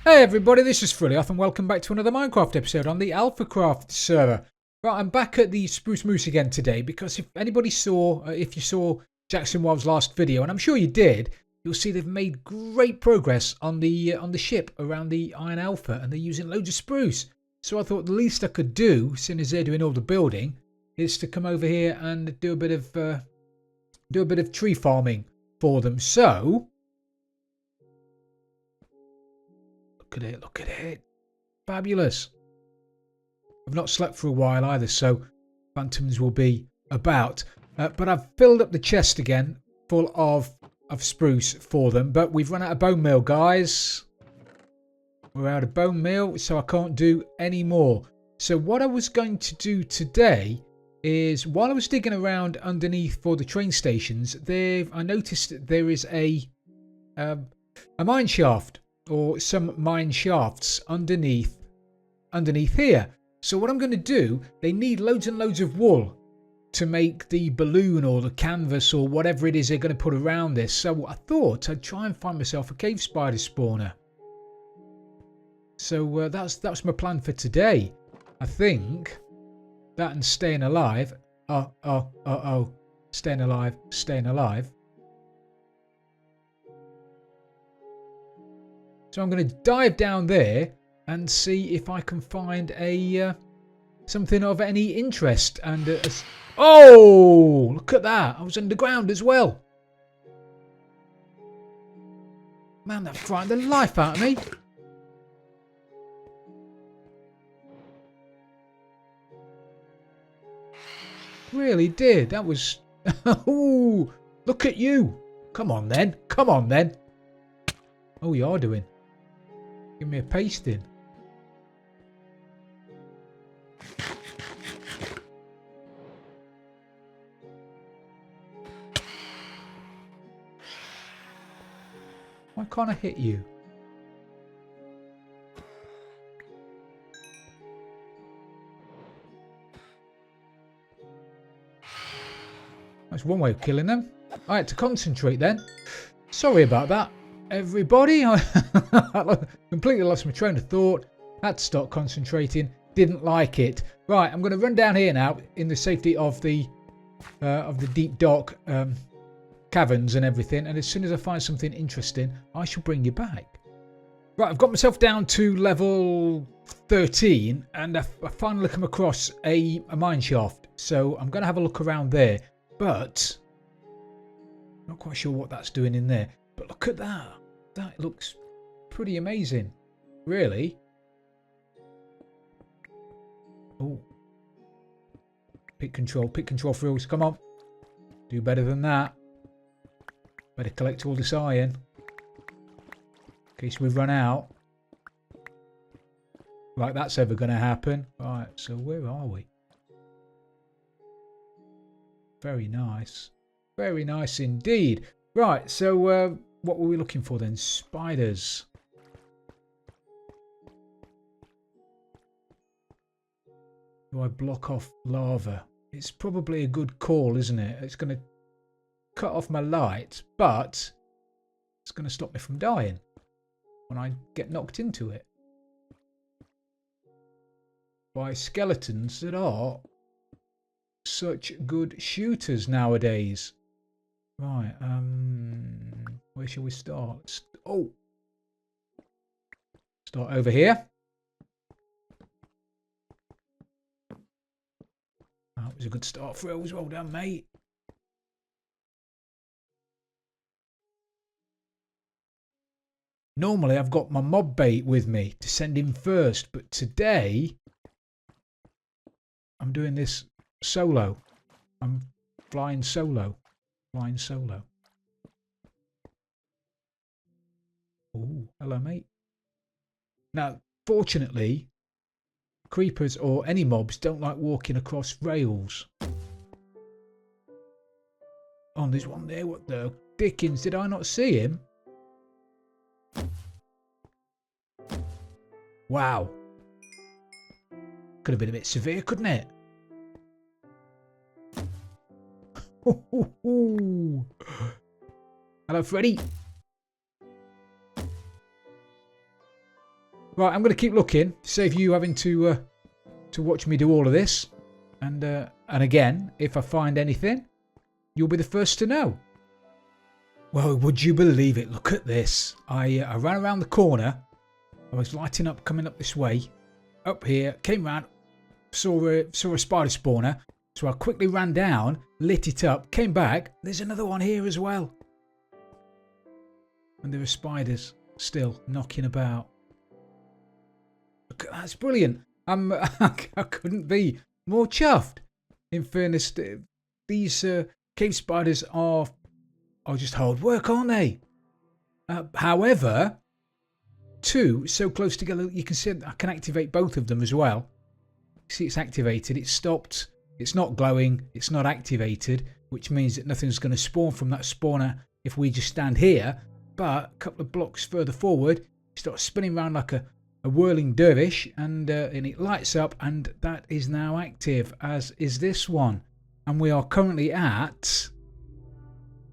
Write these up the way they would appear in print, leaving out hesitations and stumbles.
Hey everybody, this is Frilioth and welcome back to another Minecraft episode on the Alphacraft server. Right, I'm back at the Spruce Moose again today because if you saw Jax and Wild's last video, and I'm sure you did, you'll see they've made great progress on the ship around the Iron Alpha and they're using loads of spruce. So I thought the least I could do, seeing as they're doing all the building, is to come over here and do a bit of tree farming for them. So look at it. Fabulous. I've not slept for a while either, so phantoms will be about. But I've filled up the chest again full of spruce for them. But we've run out of bone meal, guys. We're out of bone meal, so I can't do any more. So what I was going to do today is, while I was digging around underneath for the train stations, I noticed that there is a mine shaft, or some mine shafts underneath here. So what I'm going to do, they need loads and loads of wool to make the balloon or the canvas or whatever it is they're going to put around this. So I thought I'd try and find myself a cave spider spawner. So that's my plan for today. I think that and staying alive. Staying alive. So I'm going to dive down there and see if I can find something of any interest. And oh, look at that! I was underground as well. Man, that frightened the life out of me. Really did. That was. Ooh, look at you! Come on then. Oh, you are doing. Give me a pasting. Why can't I hit you? That's one way of killing them. I had to concentrate then. Sorry about that, everybody. I completely lost my train of thought. Had to start concentrating. Didn't like it. Right, I'm going to run down here now in the safety of the deep dark caverns and everything. And as soon as I find something interesting, I shall bring you back. Right, I've got myself down to level 13, and I finally come across a mine shaft. So I'm going to have a look around there, but not quite sure what that's doing in there. But look at that. That looks pretty amazing. Really. Oh. Pick control Frills. Come on. Do better than that. Better collect all this iron. In case we've run out. Like that's ever going to happen. Right, so where are we? Very nice. Very nice indeed. Right, so what were we looking for then? Spiders. Do I block off lava? It's probably a good call, isn't it? It's going to cut off my light, but it's going to stop me from dying when I get knocked into it by skeletons that are such good shooters nowadays. Right, where shall we start? Start over here. That was a good start, Frills. Well done, mate. Normally, I've got my mob bait with me to send in first, but today I'm doing this solo. I'm flying solo. Oh, hello, mate. Now, fortunately, creepers or any mobs don't like walking across rails. Oh, there's one there. What the dickens? Did I not see him? Wow. Could have been a bit severe, couldn't it? Hello, Freddy. Right, I'm going to keep looking. Save you having to watch me do all of this. And again, if I find anything, you'll be the first to know. Well, would you believe it? Look at this. I ran around the corner. I was lighting up, coming up this way. Up here, came round, saw a spider spawner. So I quickly ran down, lit it up, came back. There's another one here as well. And there are spiders still knocking about. Look, that's brilliant. I couldn't be more chuffed. In fairness, these cave spiders are just hard work, aren't they? However, two so close together, you can see I can activate both of them as well. See, it's activated. It's stopped. It's not glowing. It's not activated, which means that nothing's going to spawn from that spawner if we just stand here. But a couple of blocks further forward, it starts spinning around like a whirling dervish, and it lights up, and that is now active, as is this one. And we are currently at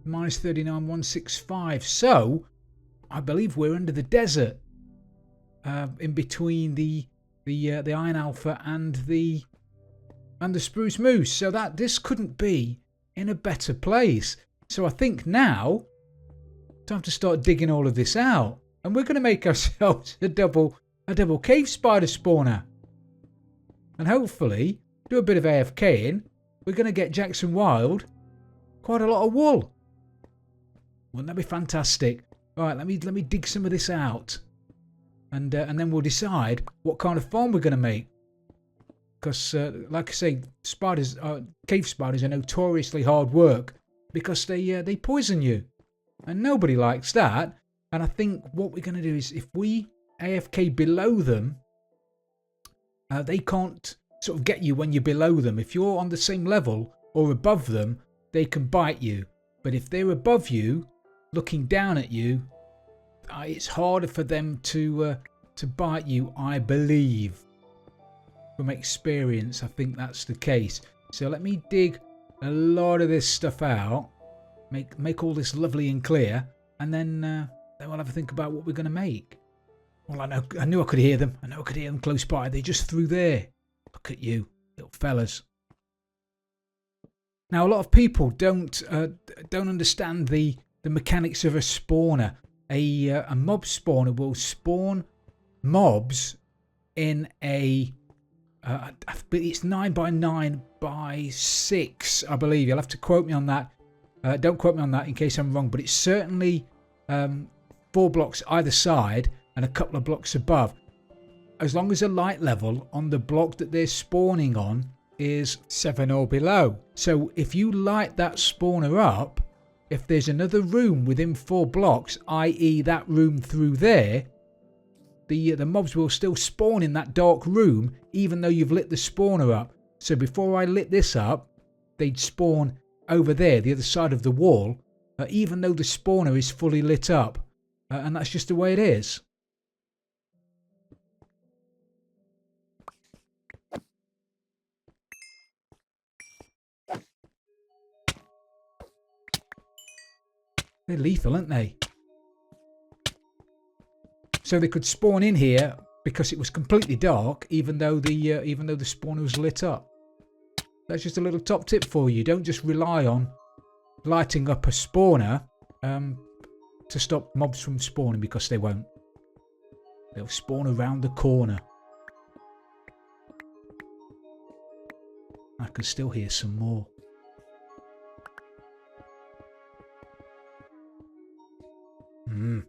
minus 39,165. So I believe we're under the desert, in between the Iron Alpha and the Spruce Moose. So that this couldn't be in a better place. So I think now time to start digging all of this out, and we're going to make ourselves a double cave spider spawner, and hopefully do a bit of AFKing. We're going to get Jax and Wild quite a lot of wool. Wouldn't that be fantastic? All right, let me dig some of this out, and then we'll decide what kind of farm we're going to make. Because, like I say, cave spiders are notoriously hard work because they poison you, and nobody likes that. And I think what we're going to do is, if we AFK below them, they can't sort of get you when you're below them. If you're on the same level or above them, they can bite you. But if they're above you, looking down at you, it's harder for them to bite you, I believe. From experience, I think that's the case. So let me dig a lot of this stuff out, make all this lovely and clear, and then we'll have a think about what we're going to make. Well, I knew I could hear them. I know I could hear them close by. They're just through there. Look at you, little fellas. Now, a lot of people don't understand the mechanics of a spawner. A mob spawner will spawn mobs in a it's 9x9x6, I believe. You'll have to quote me on that. Don't quote me on that in case I'm wrong, but it's certainly 4 blocks either side and a couple of blocks above. As long as the light level on the block that they're spawning on is 7 or below. So if you light that spawner up, if there's another room within 4 blocks, i.e. that room through there, the mobs will still spawn in that dark room even though you've lit the spawner up. So before I lit this up, they'd spawn over there, the other side of the wall, even though the spawner is fully lit up. And that's just the way it is. They're lethal, aren't they? So they could spawn in here because it was completely dark, even though the spawner was lit up. That's just a little top tip for you. Don't just rely on lighting up a spawner to stop mobs from spawning, because they won't. They'll spawn around the corner. I can still hear some more. Ew.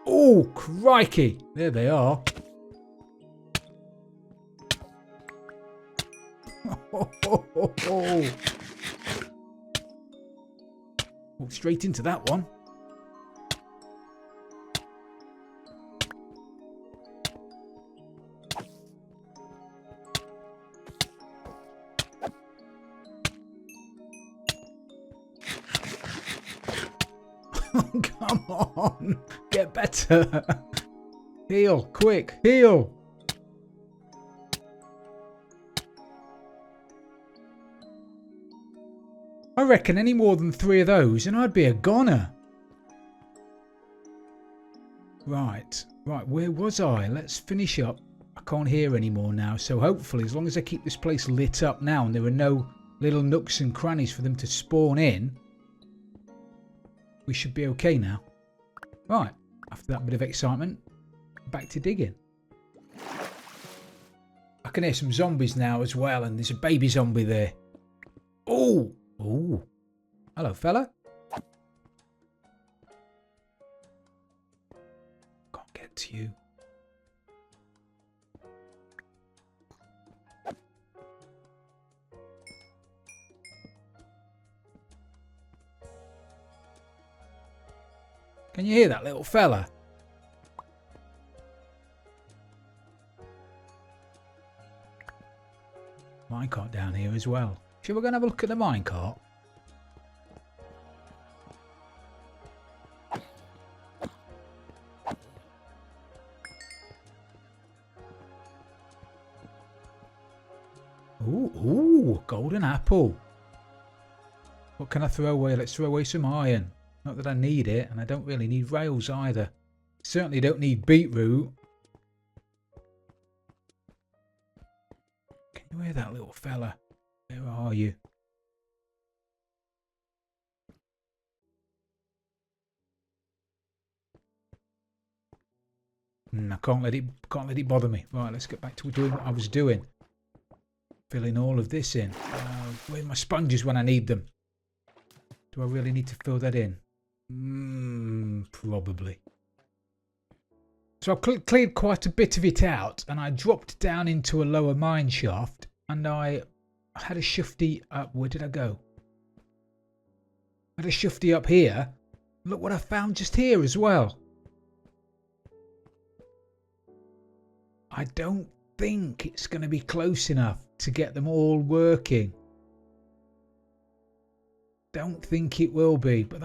Oh, crikey! There they are. Walk straight into that one. Come on, get better. Heal, quick, heal. I reckon any more than 3 of those and I'd be a goner. Right, where was I? Let's finish up. I can't hear anymore now, so hopefully as long as I keep this place lit up now and there are no little nooks and crannies for them to spawn in, we should be okay now. Right, after that bit of excitement, back to digging. I can hear some zombies now as well, and there's a baby zombie there. Oh! Oh! Hello, fella. Can't get to you. Can you hear that little fella? Minecart down here as well. Should we go and have a look at the minecart? Ooh, golden apple. What can I throw away? Let's throw away some iron. Not that I need it, and I don't really need rails either. Certainly don't need beetroot. Can you hear that little fella? Where are you? I can't let it bother me. Right, let's get back to doing what I was doing. Filling all of this in. Where are my sponges when I need them? Do I really need to fill that in? Probably. So I cleared quite a bit of it out, and I dropped down into a lower mine shaft, and I had a shifty up. Where did I go? I had a shifty up here. Look what I found just here as well. I don't think it's going to be close enough to get them all working. Don't think it will be, but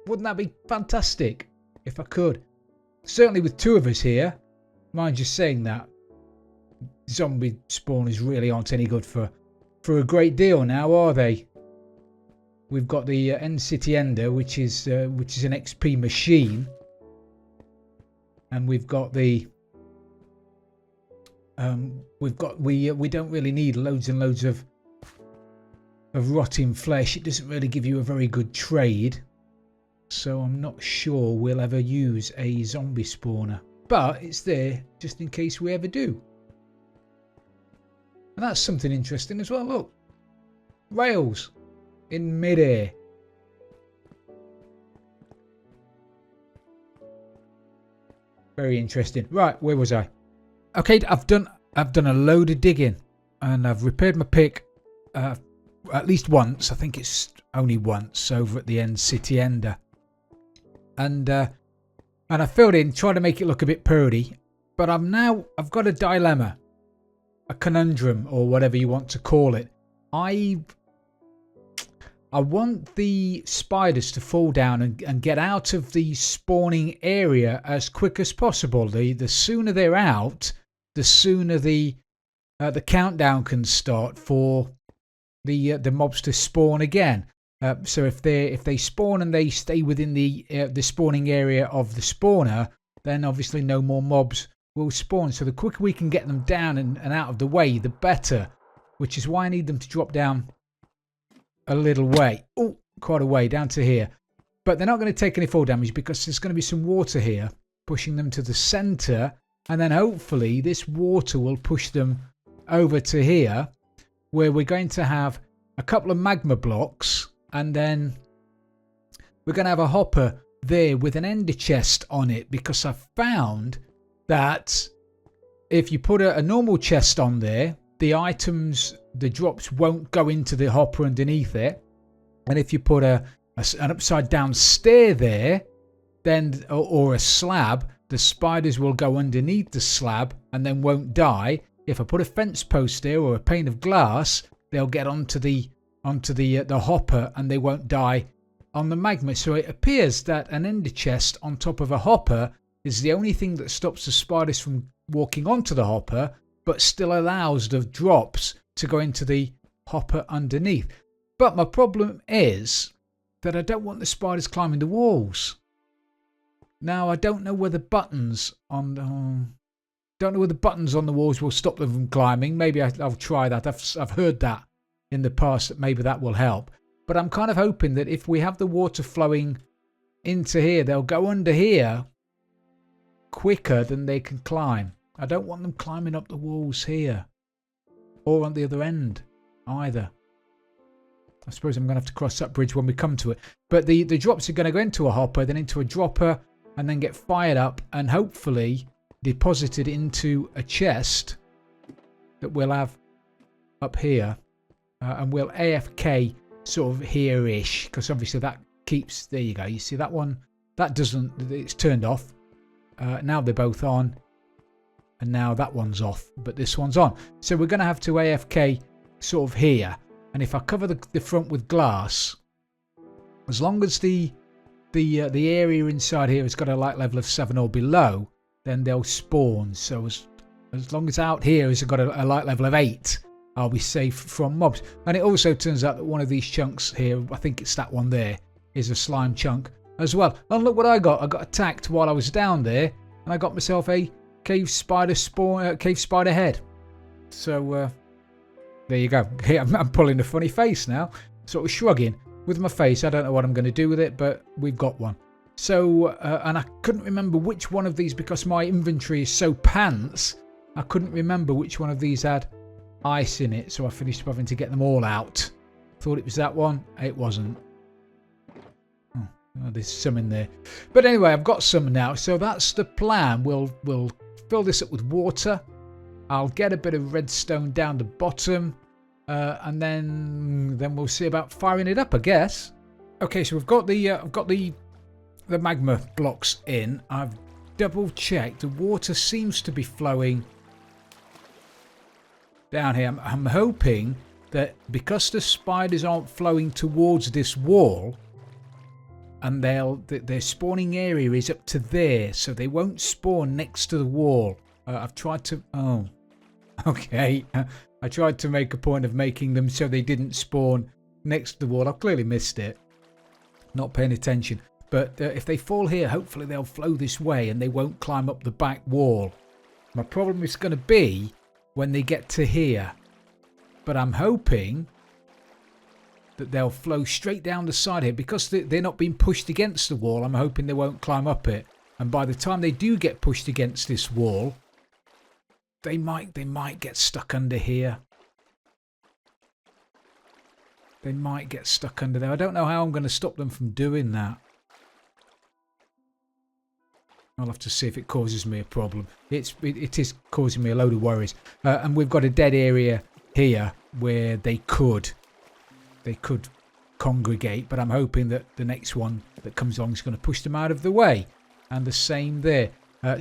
wouldn't that be fantastic if I could? Certainly with two of us here. Mind just saying that zombie spawners really aren't any good for a great deal now, are they? We've got the End City Ender, which is an XP machine, and we've got the we don't really need loads and loads of rotting flesh. It doesn't really give you a very good trade. So I'm not sure we'll ever use a zombie spawner. But it's there just in case we ever do. And that's something interesting as well. Look. Rails in midair. Very interesting. Right, where was I? Okay, I've done a load of digging. And I've repaired my pick at least once. I think it's only once over at the End City Ender. And I filled in, trying to make it look a bit purdy, but I've got a dilemma, a conundrum, or whatever you want to call it. I want the spiders to fall down and get out of the spawning area as quick as possible. The sooner they're out, the sooner the countdown can start for the mobs to spawn again. So if they spawn and they stay within the spawning area of the spawner, then obviously no more mobs will spawn. So the quicker we can get them down and out of the way, the better. Which is why I need them to drop down a little way. Oh, quite a way down to here. But they're not going to take any fall damage because there's going to be some water here pushing them to the centre. And then hopefully this water will push them over to here, where we're going to have a couple of magma blocks. And then we're going to have a hopper there with an ender chest on it, because I found that if you put a normal chest on there, the items, the drops won't go into the hopper underneath it. And if you put an upside down stair there, then or a slab, the spiders will go underneath the slab and then won't die. If I put a fence post there or a pane of glass, they'll get onto the hopper and they won't die on the magma. So it appears that an ender chest on top of a hopper is the only thing that stops the spiders from walking onto the hopper, but still allows the drops to go into the hopper underneath. But my problem is that I don't want the spiders climbing the walls. Now, I don't know whether buttons on the... don't know whether buttons on the walls will stop them from climbing. Maybe I'll try that. I've heard that in the past, that maybe that will help. But I'm kind of hoping that if we have the water flowing into here, they'll go under here quicker than they can climb. I don't want them climbing up the walls here or on the other end either. I suppose I'm going to have to cross that bridge when we come to it. But the drops are going to go into a hopper, then into a dropper, and then get fired up and hopefully deposited into a chest that we'll have up here. And we'll AFK sort of here-ish, because obviously that keeps... There you go. You see that one? That doesn't... It's turned off. Now they're both on. And now that one's off, but this one's on. So we're going to have to AFK sort of here. And if I cover the front with glass, as long as the area inside here has got a light level of 7 or below, then they'll spawn. So as long as out here has got a light level of 8, I'll be safe from mobs. And it also turns out that one of these chunks here, I think it's that one there, is a slime chunk as well. And look what I got. I got attacked while I was down there, and I got myself a cave spider head. So there you go. I'm pulling a funny face now, sort of shrugging with my face. I don't know what I'm going to do with it, but we've got one. So and I couldn't remember which one of these, because my inventory is so pants, I couldn't remember which one of these had ice in it, so I finished up having to get them all out. Thought it was that one. It wasn't. Oh, there's some in there, but anyway, I've got some now, so that's the plan. We'll fill this up with water. I'll get a bit of redstone down the bottom, and then we'll see about firing it up, I guess. Okay, so we've got the magma blocks in. I've double checked. The water seems to be flowing down here. I'm hoping that because the spiders aren't flowing towards this wall, and their spawning area is up to there, so they won't spawn next to the wall. I've tried to... Oh, okay. I tried to make a point of making them so they didn't spawn next to the wall. I've clearly missed it. Not paying attention. But if they fall here, hopefully they'll flow this way and they won't climb up the back wall. My problem is going to be when they get to here. But I'm hoping that they'll flow straight down the side here. Because they're not being pushed against the wall, I'm hoping they won't climb up it. And by the time they do get pushed against this wall, they might get stuck under here. They might get stuck under there. I don't know how I'm going to stop them from doing that. I'll have to see if it causes me a problem. It is causing me a load of worries. And we've got a dead area here where they could congregate, but I'm hoping that the next one that comes along is going to push them out of the way. And the same there.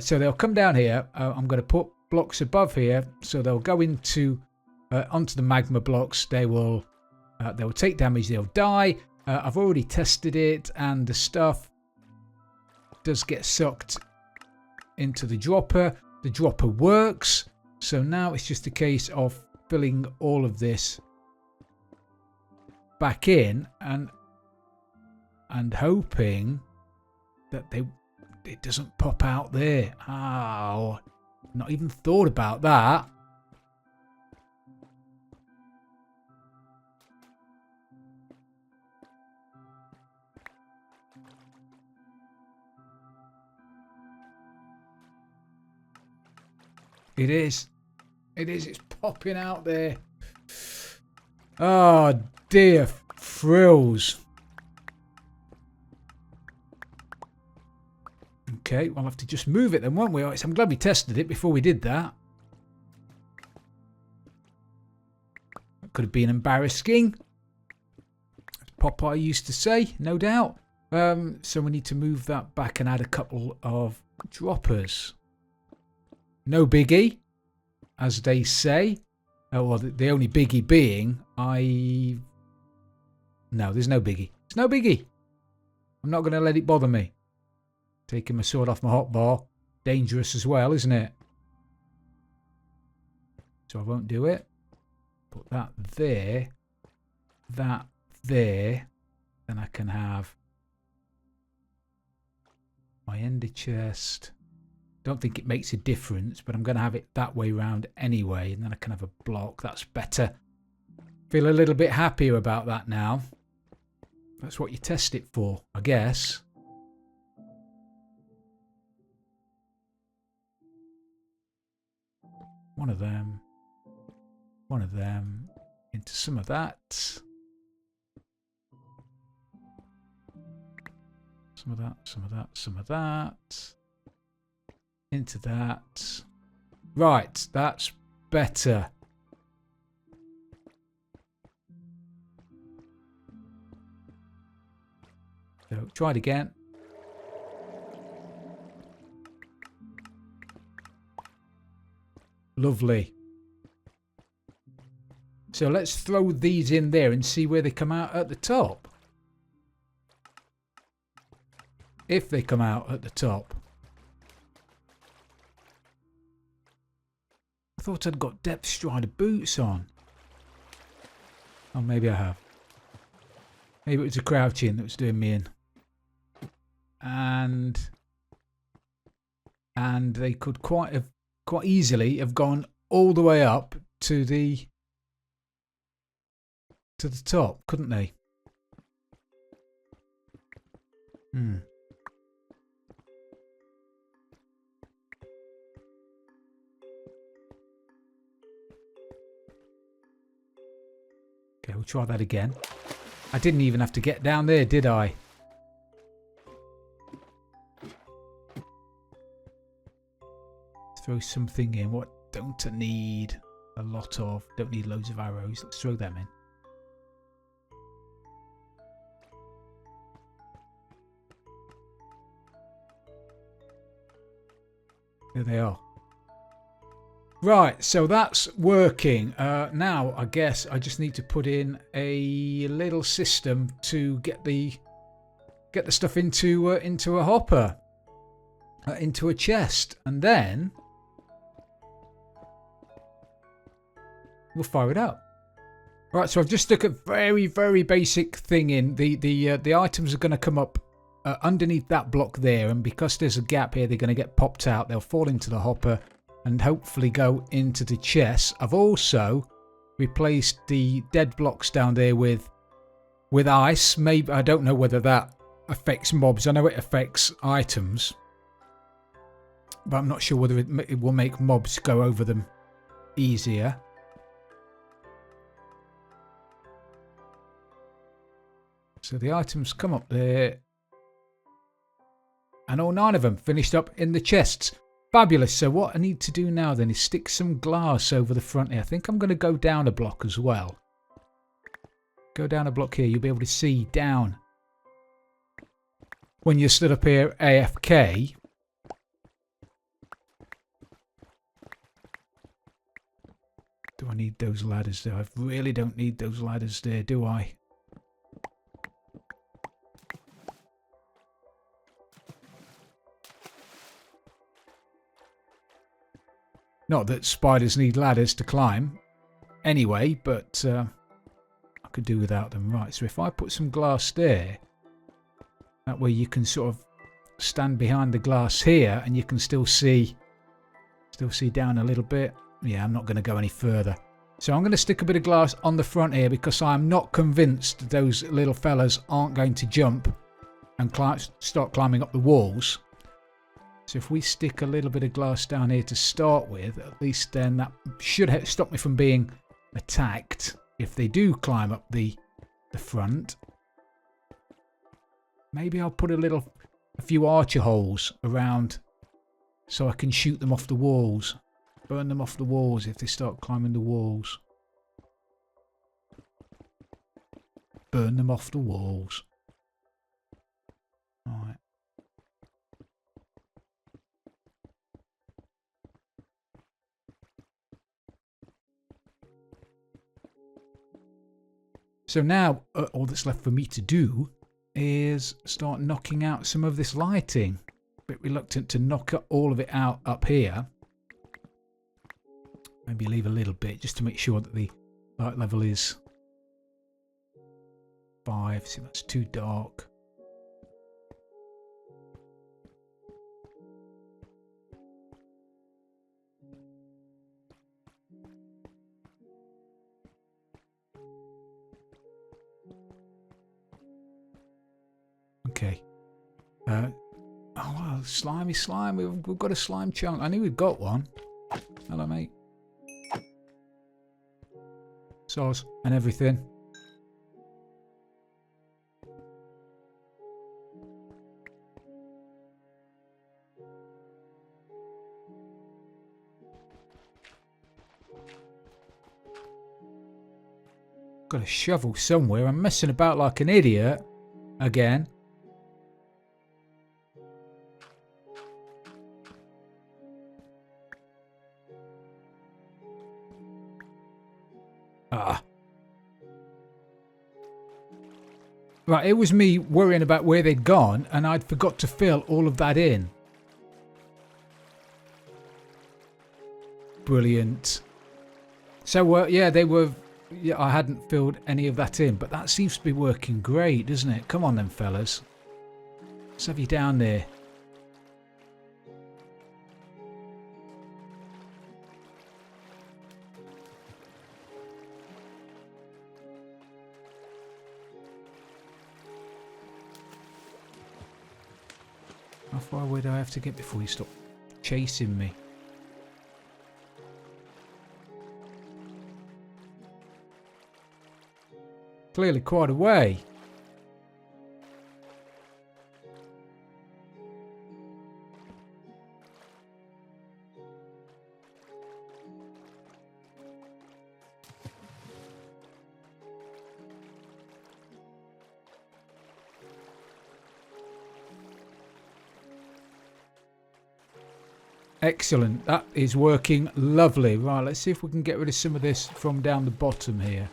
So they'll come down here. I'm going to put blocks above here, so they'll go into onto the magma blocks. They'll take damage. They'll die. I've already tested it, and the stuff does get sucked into the dropper. The dropper works. So now it's just a case of filling all of this back in and hoping that it doesn't pop out there. Oh, not even thought about that. It is. It's popping out there. Oh dear frills. Okay, we'll have to just move it then, won't we? I'm glad we tested it before we did that. That could have been embarrassing, as Popeye used to say, no doubt. So we need to move that back and add a couple of droppers. No biggie, as they say. Well, the only biggie being No, there's no biggie. There's no biggie. I'm not going to let it bother me. Taking my sword off my hotbar. Dangerous as well, isn't it? So I won't do it. Put that there. That there. Then I can have my ender chest. Don't think it makes a difference, but I'm going to have it that way round anyway, and then I can have a block. That's better. Feel a little bit happier about that now. That's what you test it for, I guess. One of them. One of them. Into some of that. Some of that, some of that, some of that. Into that. Right, that's better. So try it again. Lovely. So let's throw these in there and see where they come out at the top. If they come out at the top. I thought I'd got depth strider boots on. Oh, maybe I have. Maybe it was a crouching that was doing me in. And they could quite easily have gone all the way up to the top, couldn't they? Okay, we'll try that again. I didn't even have to get down there, did I? Throw something in. What don't I need a lot of? Don't need loads of arrows. Let's throw them in. There they are. Right, so that's working. Now, I guess I just need to put in a little system to get the stuff into a hopper, into a chest, and then we'll fire it out. Right, so I've just stuck a very, very basic thing in. The items are going to come up underneath that block there, and because there's a gap here, they're going to get popped out. They'll fall into the hopper and hopefully go into the chest. I've also replaced the dead blocks down there with ice. Maybe, I don't know whether that affects mobs. I know it affects items, but I'm not sure whether it will make mobs go over them easier. So the items come up there, and all 9 of them finished up in the chests. Fabulous. So what I need to do now then is stick some glass over the front here. I think I'm going to go down a block as well. Go down a block here. You'll be able to see down when you stood up here AFK. Do I need those ladders there? I really don't need those ladders there, do I? Not that spiders need ladders to climb anyway, but I could do without them. Right, so if I put some glass there, that way you can sort of stand behind the glass here and you can still see down a little bit. Yeah, I'm not going to go any further. So I'm going to stick a bit of glass on the front here because I'm not convinced those little fellas aren't going to jump and start climbing up the walls. So if we stick a little bit of glass down here to start with, at least then that should stop me from being attacked if they do climb up the front. Maybe I'll put a few archer holes around so I can shoot them off the walls. Burn them off the walls if they start climbing the walls. Burn them off the walls. Alright. So now all that's left for me to do is start knocking out some of this lighting. A bit reluctant to knock all of it out up here. Maybe leave a little bit just to make sure that the light level is 5. See, that's too dark. Okay. Oh, well, slimy slime. We've got a slime chunk. I knew we'd got one. Hello, mate. Sauce and everything. Got a shovel somewhere. I'm messing about like an idiot again. Ah. Right, it was me worrying about where they'd gone, and I'd forgot to fill all of that in. Brilliant. So, yeah, they were... Yeah, I hadn't filled any of that in, but that seems to be working great, doesn't it? Come on then, fellas. Let's have you down there. How far away do I have to get before you stop chasing me? Clearly quite a way. Excellent. That is working lovely. Right, let's see if we can get rid of some of this from down the bottom here.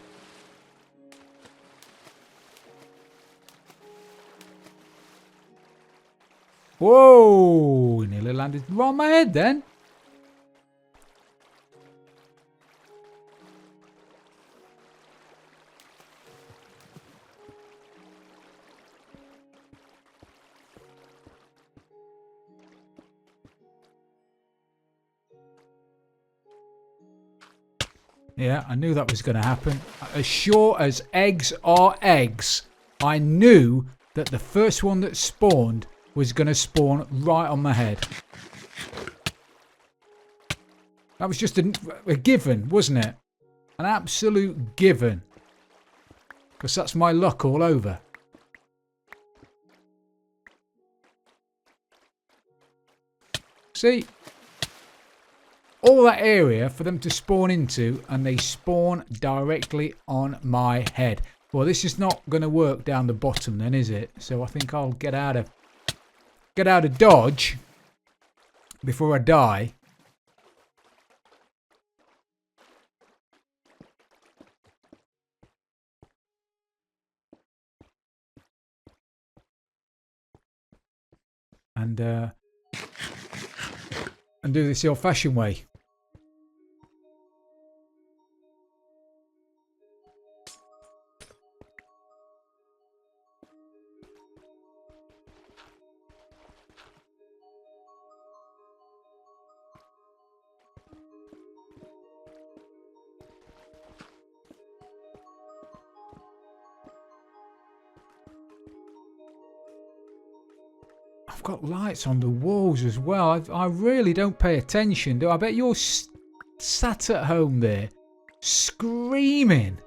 Whoa! Nearly landed right on my head then. Yeah, I knew that was going to happen. As sure as eggs are eggs, I knew that the first one that spawned was going to spawn right on my head. That was just a given, wasn't it? An absolute given. Because that's my luck all over. See? All that area for them to spawn into, and they spawn directly on my head. Well, this is not going to work down the bottom then, is it? So I think I'll get out of Dodge before I die. And do this the old-fashioned way. I've got lights on the walls as well. I really don't pay attention, do I? Bet you're sat at home there screaming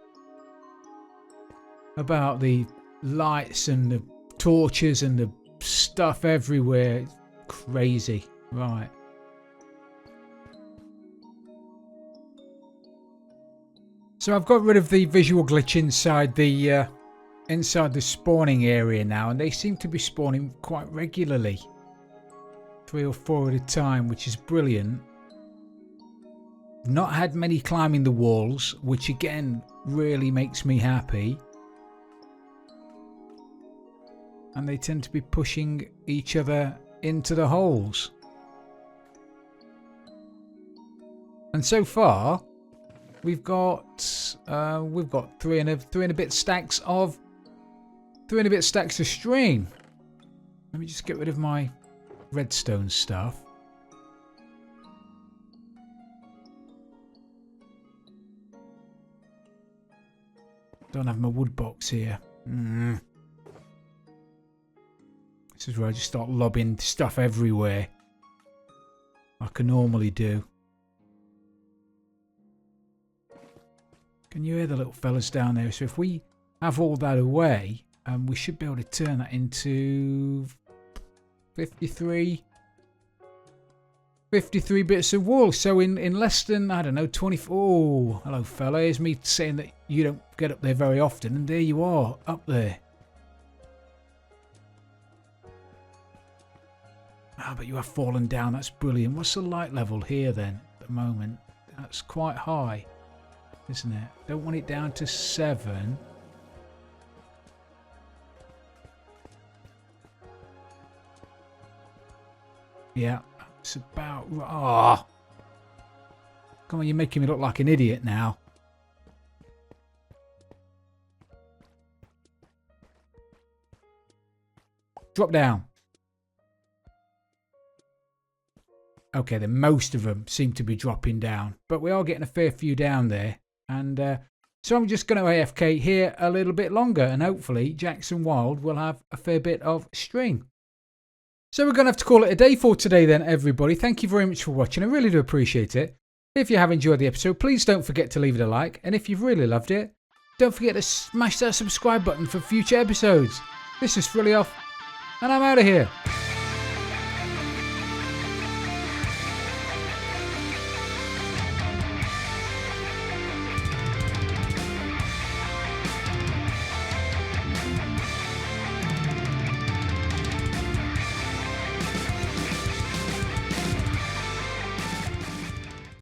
about the lights and the torches and the stuff everywhere. It's crazy. Right. So I've got rid of the visual glitch inside the spawning area now, and they seem to be spawning quite regularly, 3 or 4 at a time, which is brilliant. Not had many climbing the walls, which again really makes me happy, and they tend to be pushing each other into the holes. And so far we've got 3 and a bit stacks of string. Let me just get rid of my redstone stuff. Don't have my wood box here. This is where I just start lobbing stuff everywhere. Like I normally do. Can you hear the little fellas down there? So if we have all that away, we should be able to turn that into 53 bits of wool. So in less than, I don't know, 24. Oh, hello fella. Here's me saying that you don't get up there very often. And there you are, up there. Ah, but you have fallen down. That's brilliant. What's the light level here then at the moment? That's quite high, isn't it? Don't want it down to 7. Yeah, it's about... Oh. Come on, you're making me look like an idiot now. Drop down. Okay, then most of them seem to be dropping down. But we are getting a fair few down there. And so I'm just going to AFK here a little bit longer. And hopefully Jax and Wild will have a fair bit of string. So we're going to have to call it a day for today then, everybody. Thank you very much for watching. I really do appreciate it. If you have enjoyed the episode, please don't forget to leave it a like. And if you've really loved it, don't forget to smash that subscribe button for future episodes. This is Frilioth, and I'm out of here.